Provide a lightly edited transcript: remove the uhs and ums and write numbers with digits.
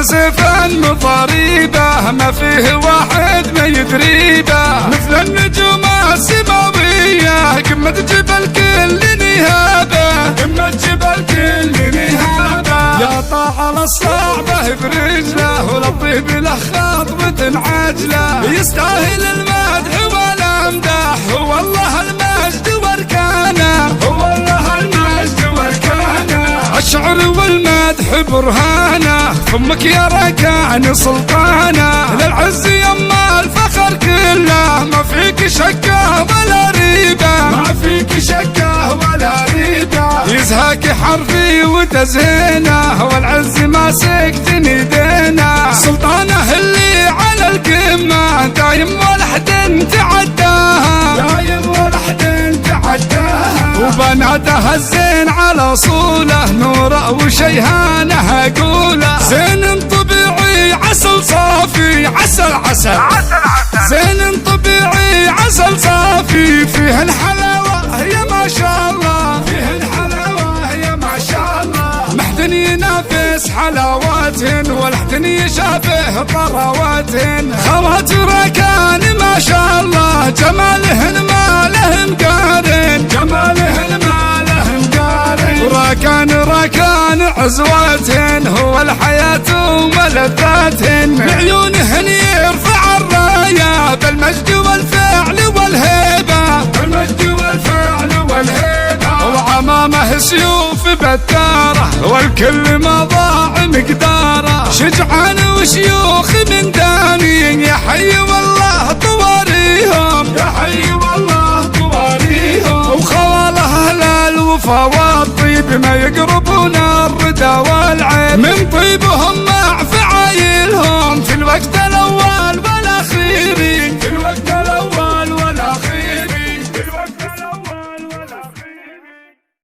سيفا مضاريبه ما فيه واحد ما يدريبه، مثل النجوم السماوية قمة جبل كل نهابه، قمة جبل كل نهابه. يا طاعة الصعبة برجله ولطيف له خطوة عجله، يستاهل المدح والامدح والله المجد واركانه، والله المجد واركانه. الشعر والمدح برهانه، فمك يا ركان سلطانه، للعز يما الفخر كله، ما فيك شكه ولا ريبه، ما فيك شكه ولا ريبه. يزهاك حرفي وتزهينه، والعز ماسك ايدينا، سلطانه اللي على القمه، دايم ولا حد تعداها، دايم ولا حد تعداها. وبناته الزين على صوله، نوره وشيهانه اقوله، زين طبيعي عسل صافي، عسل عسل عسل عسل، زين طبيعي عسل صافي، فيه الحلاوه يا ما شاء الله، فيه الحلاوه يا ما شاء الله. محدن ينافس حلاواتهن ولا حد يشابه طراواتهن، خواتر كان ما شاء الله، جمالهن ما له مقارن، جمالهن ما له مقارن. ركان عزواتهن هو الحياة وملذاتهن، بعيونهن يرفع الراية بالمجد والفعل والهيبة، بالمجد والفعل والهيبة. وعمامه سيوف بتاره، والكل ما ضاع مقداره، شجعان وشيوخ من داني، يا حي والله طواريهم، يا حي والله طواريهم. وخواله الوفا والطيب ما يقربونا